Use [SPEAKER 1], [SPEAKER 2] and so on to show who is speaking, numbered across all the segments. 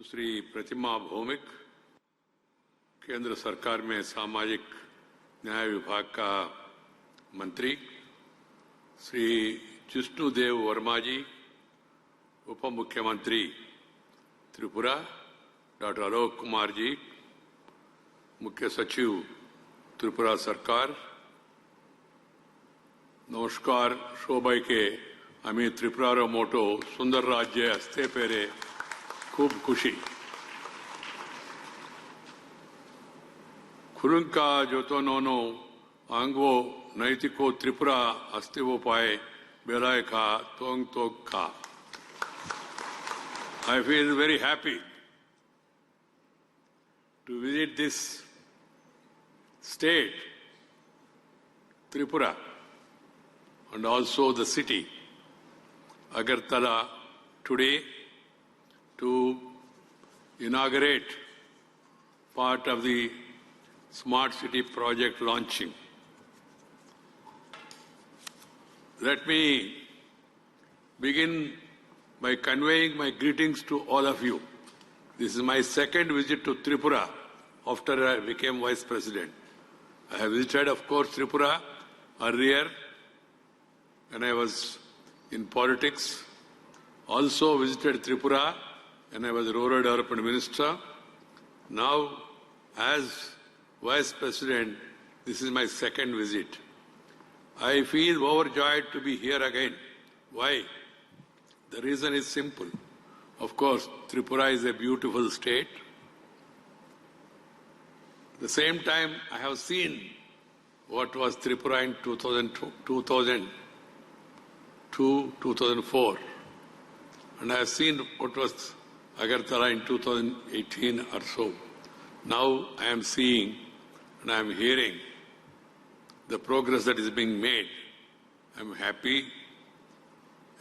[SPEAKER 1] श्री प्रतिमा भौमिक, केंद्र सरकार में सामाजिक न्याय विभाग का मंत्री, श्री जिष्णुदेव वर्मा जी, उप मुख्यमंत्री त्रिपुरा, डॉक्टर आलोक कुमार जी, मुख्य सचिव त्रिपुरा सरकार, नमस्कार शोभाई के आम्ही त्रिपुरा मोटो सुंदर राज्य असते पेरे खूब खुशी खुरुंका जोतो नोनो आंगो नैतिको त्रिपुरा अस्तिवो पाए बेलाय खा तोंग तोग खा. I feel very happy to visit this state, Tripura, and also the city, Agartala, today to inaugurate part of the Smart City project launching. Let me begin by conveying my greetings to all of you. This is my second visit to Tripura after I became Vice President. I have visited, of course, Tripura earlier when I was in politics. Also visited Tripura when I was Rural Development Minister. Now, as Vice President, this is my second visit. I feel overjoyed to be here again. Why? The reason is simple. Of course, Tripura is a beautiful state. At the same time, I have seen what was Tripura in 2002, 2004. And I have seen what was Agartala in 2018 or so. Now I am seeing and I am hearing the progress that is being made. I am happy,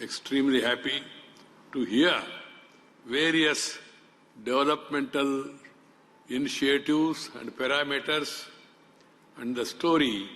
[SPEAKER 1] extremely happy to hear various developmental initiatives and parameters and the story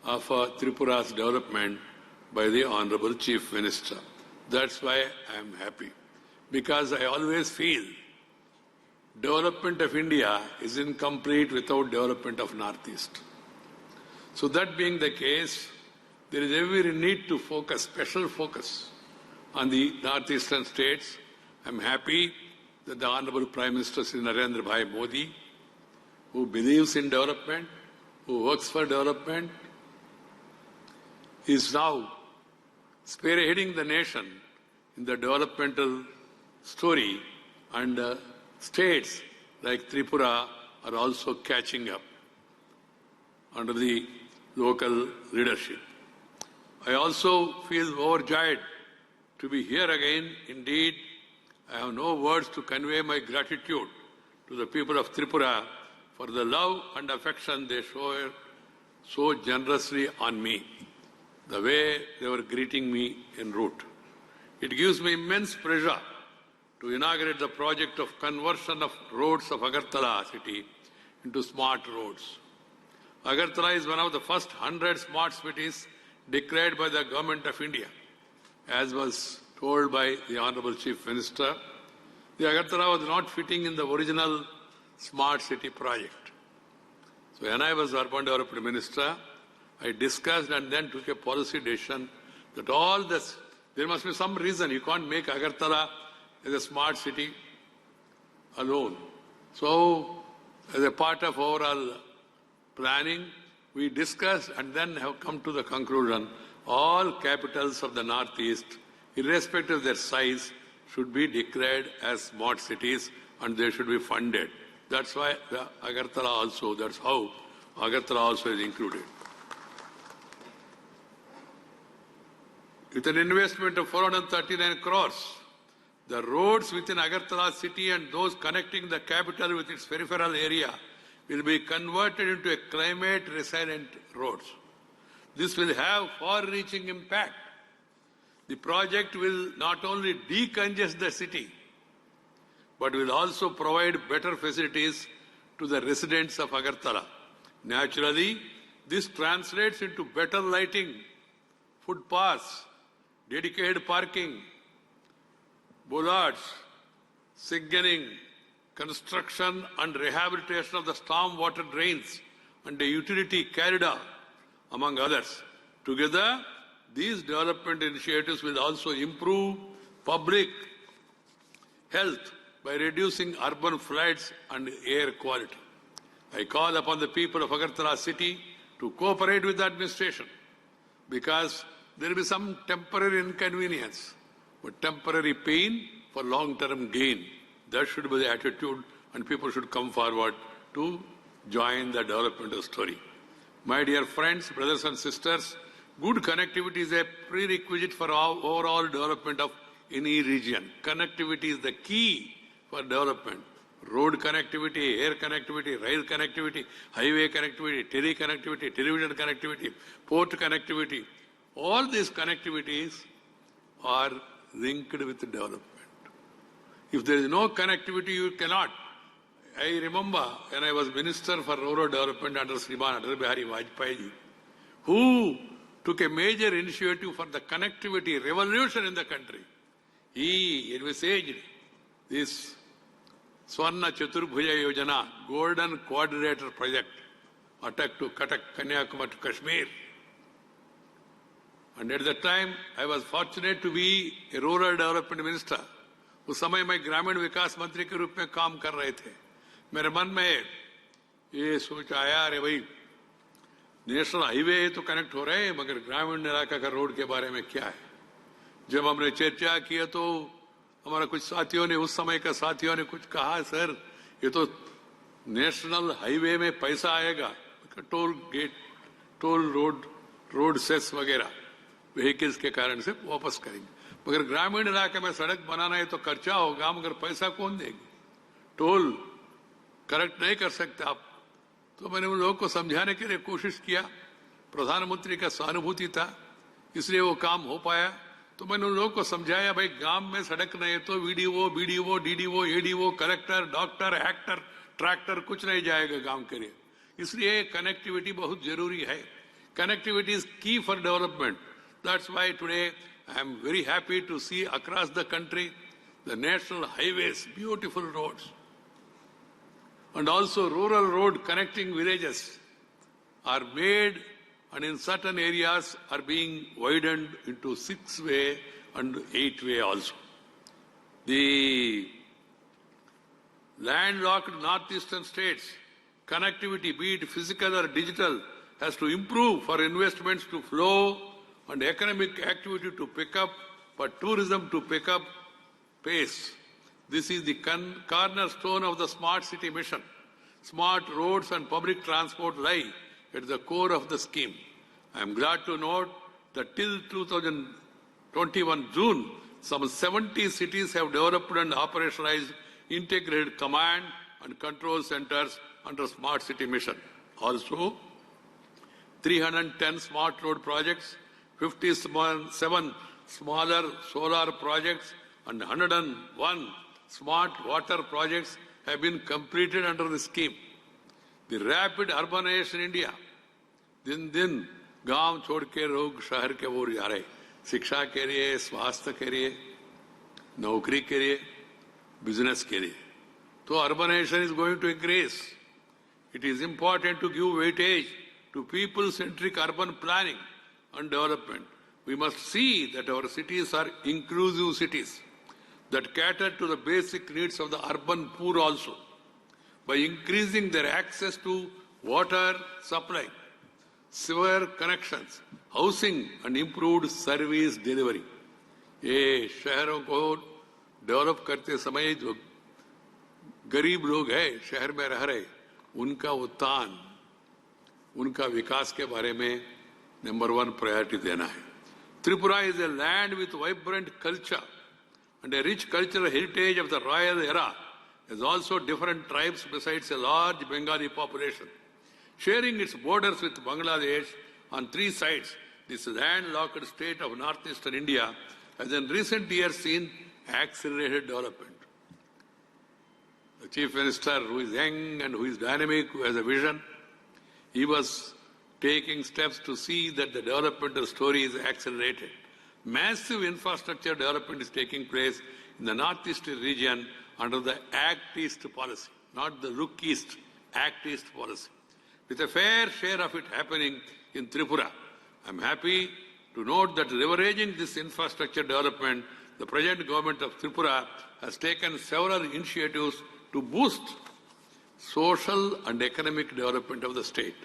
[SPEAKER 1] of Tripura's development by the Honorable Chief Minister. That's why I am happy. Because I always feel development of India is incomplete without development of Northeast. So that being the case, there is every need to focus, special focus on the northeastern states. I am happy that the Honorable Prime Minister Sri Narendra Bhai Modi, who believes in development, who works for development, is now spearheading the nation in the developmental story, and states like Tripura are also catching up under the local leadership. I also feel overjoyed to be here again. Indeed, I have no words to convey my gratitude to the people of Tripura for the love and affection they show so generously on me, the way they were greeting me en route. It gives me immense pleasure to inaugurate the project of conversion of roads of Agartala city into smart roads. Agartala is one of the first 100 smart cities declared by the Government of India. As was told by the Honorable Chief Minister, the Agartala was not fitting in the original smart city project. So when I was Urban Development Minister, I discussed and then took a policy decision that all this, there must be some reason. You can't make Agartala as a smart city alone. So as a part of overall planning, we discussed and then have come to the conclusion all capitals of the Northeast, irrespective of their size, should be declared as smart cities and they should be funded. That's why the Agartala also, that's how Agartala also is included. With an investment of 439 crores, the roads within Agartala city and those connecting the capital with its peripheral area will be converted into a climate resilient roads. This will have far-reaching impact. The project will not only decongest the city, but will also provide better facilities to the residents of Agartala. Naturally, this translates into better lighting, footpaths, dedicated parking, bollards, signaling, construction and rehabilitation of the storm water drains and the utility corridor, among others. Together, these development initiatives will also improve public health by reducing urban floods and air quality. I call upon the people of Agartala city to cooperate with the administration because there will be some temporary inconvenience, but temporary pain for long-term gain. That should be the attitude, and people should come forward to join the developmental story. My dear friends, brothers and sisters, good connectivity is a prerequisite for overall development of any region. Connectivity is the key for development. Road connectivity, air connectivity, rail connectivity, highway connectivity, tele-connectivity, television connectivity, port connectivity. All these connectivities are linked with development. If there is no connectivity, you cannot. I remember when I was Minister for Rural Development under Sriman Atal Bihari Vajpayee, who took a major initiative for the connectivity revolution in the country. He envisaged this Swarna Chaturbhuja Yojana, Golden Quadrilateral Project, Attak to Cuttack, Kanyakumari to Kashmir. And at that time, I was fortunate to be a rural development minister. उस समय मैं ग्रामीण विकास मंत्री के रूप में काम कर रहे थे. मेरे मन में ये सोच आया, अरे भाई नेशनल हाईवे तो कनेक्ट हो रहे हैं, मगर ग्रामीण इलाका का रोड के बारे में क्या है. जब हमने चर्चा किया तो हमारा कुछ साथियों ने, उस समय का साथियों ने कुछ कहा, सर ये तो नेशनल हाईवे में पैसा आएगा, toll gate, toll road cess वगैरह व्हीकल्स के कारण से वापस करेंगे, मगर ग्रामीण इलाके में सड़क बनाना है तो खर्चा होगा, मगर पैसा कौन देंगे, टोल करेक्ट नहीं कर सकते आप. तो मैंने उन लोगों को समझाने के लिए कोशिश किया. प्रधानमंत्री का सहानुभूति था, इसलिए वो काम हो पाया. तो मैंने उन लोगों को समझाया, भाई गांव में सड़क नहीं है तो video, BDO, DDO, ADO, collector, doctor, actor, tractor कुछ नहीं जाएगा गांव के लिए. इसलिए कनेक्टिविटी बहुत जरूरी है. कनेक्टिविटी इज की for development. That's why today I am very happy to see across the country the national highways, beautiful roads, and also rural road connecting villages are made, and in certain areas are being widened into 6-way and 8-way also. The landlocked northeastern states, connectivity, be it physical or digital, has to improve for investments to flow and economic activity to pick up, for tourism to pick up pace. This is the cornerstone of the Smart City mission. Smart roads and public transport lie at the core of the scheme. I am glad to note that till 2021 June, some 70 cities have developed and operationalized integrated command and control centers under Smart City mission. Also, 310 smart road projects, 57 smaller solar projects, and 101 smart water projects have been completed under the scheme. The rapid urbanization in India, दिन गांव छोड़ के लोग शहर के ओर जा रहे, शिक्षा के लिए, स्वास्थ्य के लिए, नौकरी के लिए, बिजनेस के लिए. तो urbanization is going to increase. It is important to give weightage to people-centric urban planning and development. We must see that our cities are inclusive cities that cater to the basic needs of the urban poor also, by increasing their access to water supply, sewer connections, housing and improved service delivery. ये शहरों को develop करते समय जो गरीब लोग हैं शहर में रह रहे, उनका उत्थान, उनका विकास के बारे में नंबर 1 प्रायोरिटी देना है. Tripura is a land with vibrant culture and a rich cultural heritage of the royal era, has also different tribes besides a large Bengali population. Sharing its borders with Bangladesh on 3 sides, this landlocked state of northeastern India has in recent years seen accelerated development. The Chief Minister, who is young and who is dynamic, who has a vision, he was taking steps to see that the developmental story is accelerated. Massive infrastructure development is taking place in the Northeast region under the Act East policy, not the Look East, Act East policy, with a fair share of it happening in Tripura. I am happy to note that leveraging this infrastructure development, the present government of Tripura has taken several initiatives to boost social and economic development of the state.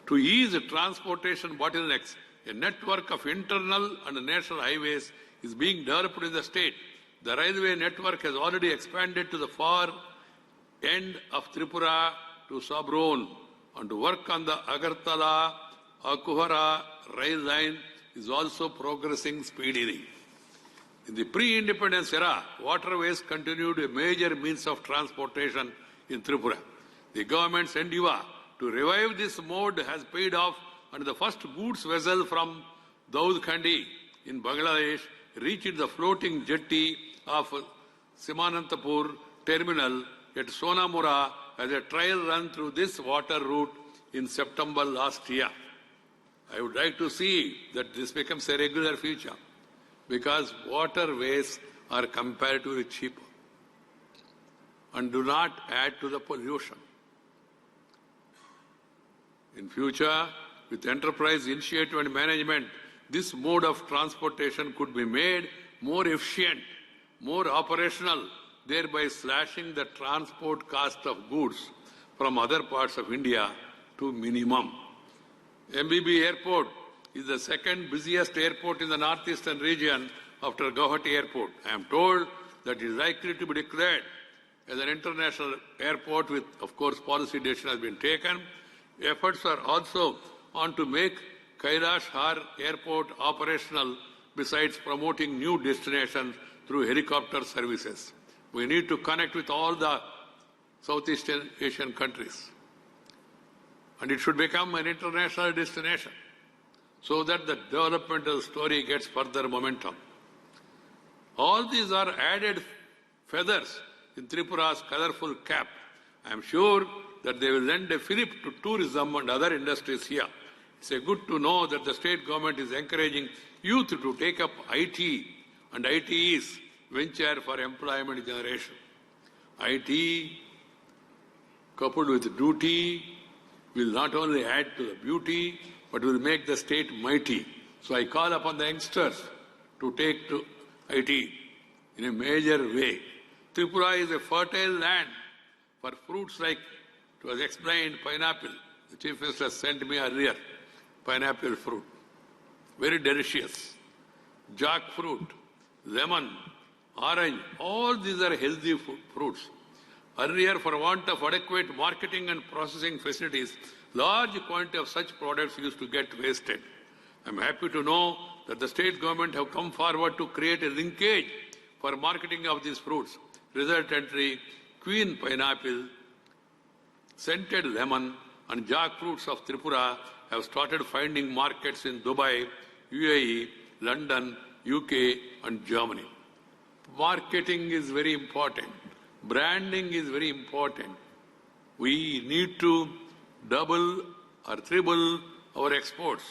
[SPEAKER 1] To ease transportation bottlenecks, a network of internal and national highways is being developed in the state. The railway network has already expanded to the far end of Tripura to Sabron, and work on the Agartala-Akuhara rail line is also progressing speedily. In the pre-independence era, waterways continued a major means of transportation in Tripura. The government's endeavour to revive this mode has paid off, and the first goods vessel from Daudkhandi in Bangladesh reached the floating jetty of Simanantapur terminal at Sonamura as a trial run through this water route in September last year. I would like to see that this becomes a regular feature, because waterways are comparatively cheaper and do not add to the pollution. In future, with enterprise initiative and management, this mode of transportation could be made more efficient, more operational, thereby slashing the transport cost of goods from other parts of India to minimum. MBB Airport is the second busiest airport in the northeastern region after Guwahati Airport. I am told that it is likely to be declared as an international airport with, of course, policy decision has been taken. Efforts are also on to make Kailash Har Airport operational, besides promoting new destinations through helicopter services. We need to connect with all the Southeast Asian countries, and it should become an international destination so that the developmental story gets further momentum. All these are added feathers in Tripura's colorful cap. I am sure that they will lend a fillip to tourism and other industries here. It's good to know that the state government is encouraging youth to take up IT and ITE's venture for employment generation. IT coupled with duty will not only add to the beauty, but will make the state mighty. So I call upon the youngsters to take to IT in a major way. Tripura is a fertile land for fruits like, it was explained, pineapple. The Chief Minister sent me earlier, pineapple fruit. Very delicious. Jackfruit, lemon, orange, all these are healthy fruits. Earlier, for want of adequate marketing and processing facilities, large quantity of such products used to get wasted. I am happy to know that the state government have come forward to create a linkage for marketing of these fruits. Resultantly, queen pineapple, scented lemon and jackfruits of Tripura have started finding markets in Dubai, UAE, London, UK and Germany. Marketing is very important. Branding is very important. We need to double or triple our exports.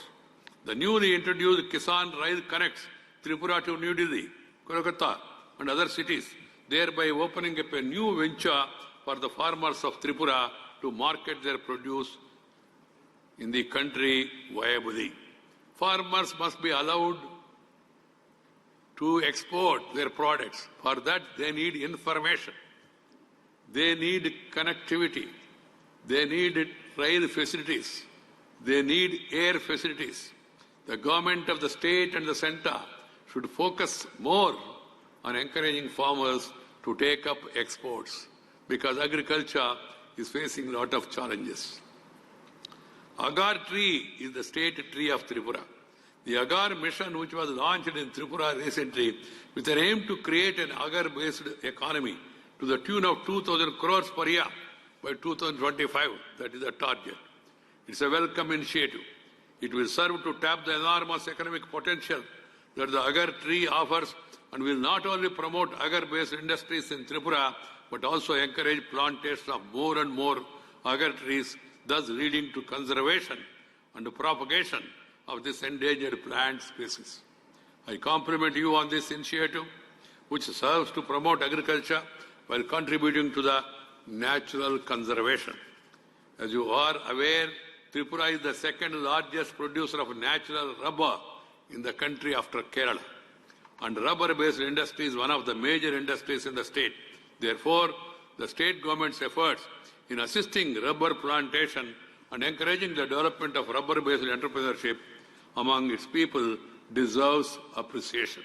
[SPEAKER 1] The newly introduced Kisan Rail connects Tripura to New Delhi, Kolkata and other cities, thereby opening up a new venture for the farmers of Tripura to market their produce in the country viably. Farmers must be allowed to export their products. For that, they need information. They need connectivity. They need rail facilities. They need air facilities. The government of the state and the centre should focus more on encouraging farmers to take up exports, because agriculture is facing a lot of challenges. Agar tree is the state tree of Tripura. The Agar mission, which was launched in Tripura recently with an aim to create an agar-based economy to the tune of 2,000 crores per year by 2025, that is the target. It's a welcome initiative. It will serve to tap the enormous economic potential that the agar tree offers, and will not only promote agar-based industries in Tripura, but also encourage plantation of more and more agar trees, thus leading to conservation and propagation of this endangered plant species. I compliment you on this initiative. which serves to promote agriculture while contributing to the natural conservation. As you are aware, Tripura is the second largest producer of natural rubber in the country after Kerala. And rubber-based industry is one of the major industries in the state. Therefore, the state government's efforts in assisting rubber plantation and encouraging the development of rubber-based entrepreneurship among its people deserves appreciation.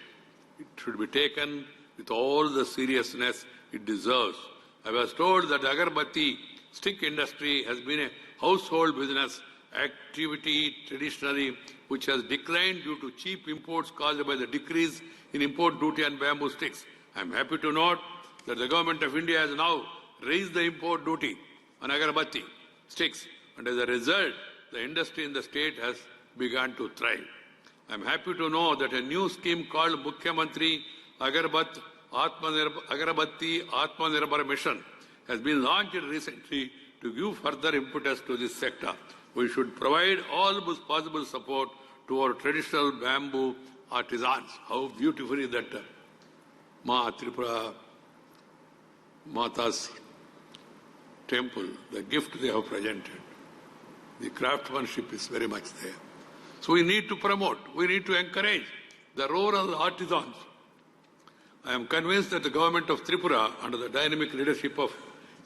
[SPEAKER 1] It should be taken with all the seriousness it deserves. I was told that the agarbatti stick industry has been a household business activity traditionally, which has declined due to cheap imports caused by the decrease in import duty on bamboo sticks. I am happy to note that the Government of India has now raised the import duty on agarbatti sticks, and as a result, the industry in the state has begun to thrive. I am happy to know that a new scheme called Mukhyamantri Agarbatti Atmanirbhar Mission has been launched recently to give further impetus to this sector. We should provide all possible support to our traditional bamboo artisans. How beautifully that Ma Tripura Mata's temple, the gift they have presented. The craftsmanship is very much there. So we need to promote, we need to encourage the rural artisans. I am convinced that the government of Tripura, under the dynamic leadership of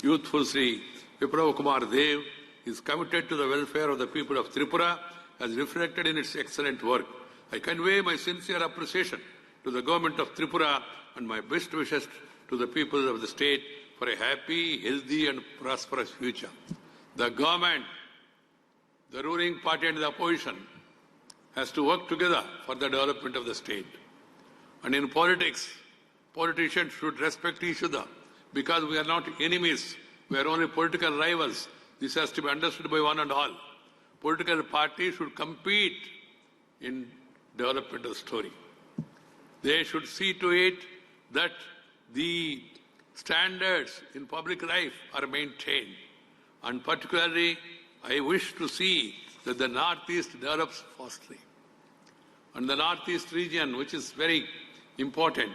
[SPEAKER 1] youthful Sri Viprava Kumar Dev, is committed to the welfare of the people of Tripura as reflected in its excellent work. I convey my sincere appreciation to the government of Tripura and my best wishes to the people of the state for a happy, healthy and prosperous future. The government, the ruling party and the opposition has to work together for the development of the state. And in politics, politicians should respect each other because we are not enemies, we are only political rivals. This has to be understood by one and all. Political parties should compete in development of the story. They should see to it that the standards in public life are maintained. And particularly, I wish to see that the Northeast develops fastly. And the Northeast region, which is very important,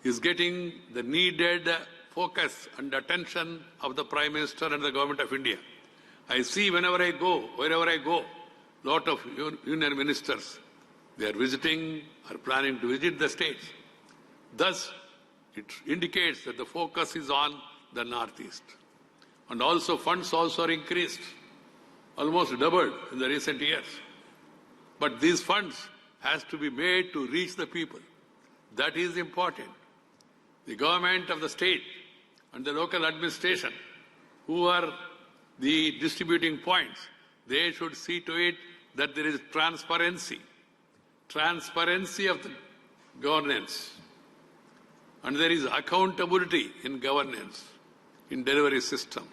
[SPEAKER 1] is getting the needed focus and attention of the Prime Minister and the Government of India. I see whenever I go, wherever I go, lot of union ministers, they are visiting or planning to visit the states. Thus, it indicates that the focus is on the Northeast. And also funds also are increased, almost doubled in the recent years. But these funds has to be made to reach the people. That is important. The government of the state and the local administration, who are the distributing points, they should see to it that there is transparency of the governance, and there is accountability in governance, in delivery system.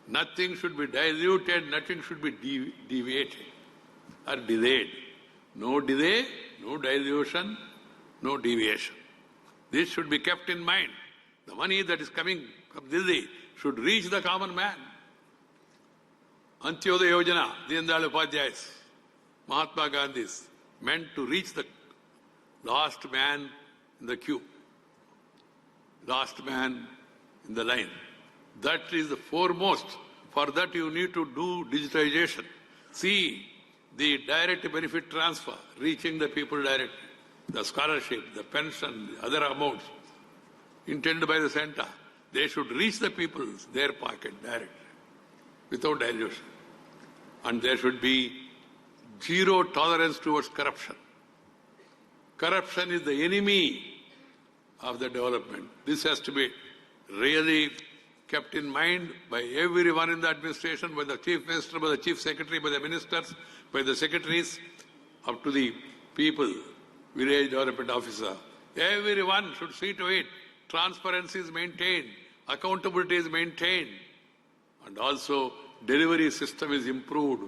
[SPEAKER 1] Nothing should be diluted, nothing should be deviated or delayed. No delay, no dilution, no deviation. This should be kept in mind. The money that is coming from Delhi should reach the common man. Antyodaya Yojana, Deen Dayal Upadhyay's, Mahatma Gandhi's, meant to reach the last man in the queue, last man in the line. That is the foremost. For that you need to do digitization. See the direct benefit transfer, reaching the people directly. The scholarship, the pension, the other amounts intended by the center, they should reach the people, their pocket directly, without dilution. And there should be zero tolerance towards corruption. Corruption is the enemy of the development. This has to be really kept in mind by everyone in the administration, by the Chief Minister, by the Chief Secretary, by the ministers, by the secretaries, up to the people, village development officer. Everyone should see to it. Transparency is maintained, accountability is maintained, and also delivery system is improved.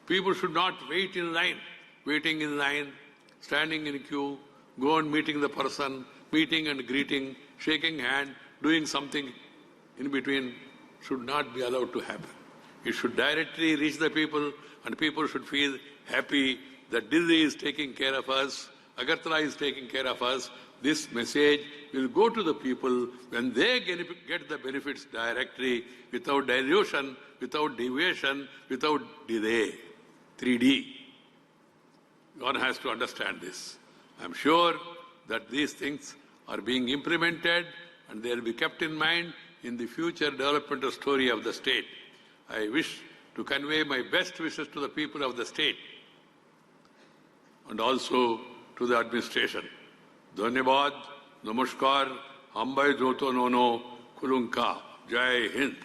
[SPEAKER 1] People should not wait in line, waiting in line, standing in queue, go and meeting the person, meeting and greeting, shaking hand, doing something in between should not be allowed to happen. It should directly reach the people, and people should feel happy that Delhi is taking care of us Agartala is taking care of us. This message will go to the people when they get the benefits directly, without dilution, without deviation, without delay. 3D. One has to understand this. I am sure that these things are being implemented and they will be kept in mind in the future developmental story of the state. I wish to convey my best wishes to the people of the state and also to the administration. Dhanyabad, Namaskar, Hambai Joto Nono, Kulunka, Jai Hind.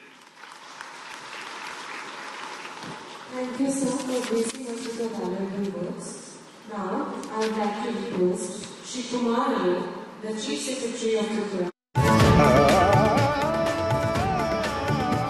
[SPEAKER 2] Thank you, sir, for gracing us with your valuable words. Now, I would like to request Shri Kumar Nayak, the Chief Secretary of Tripura.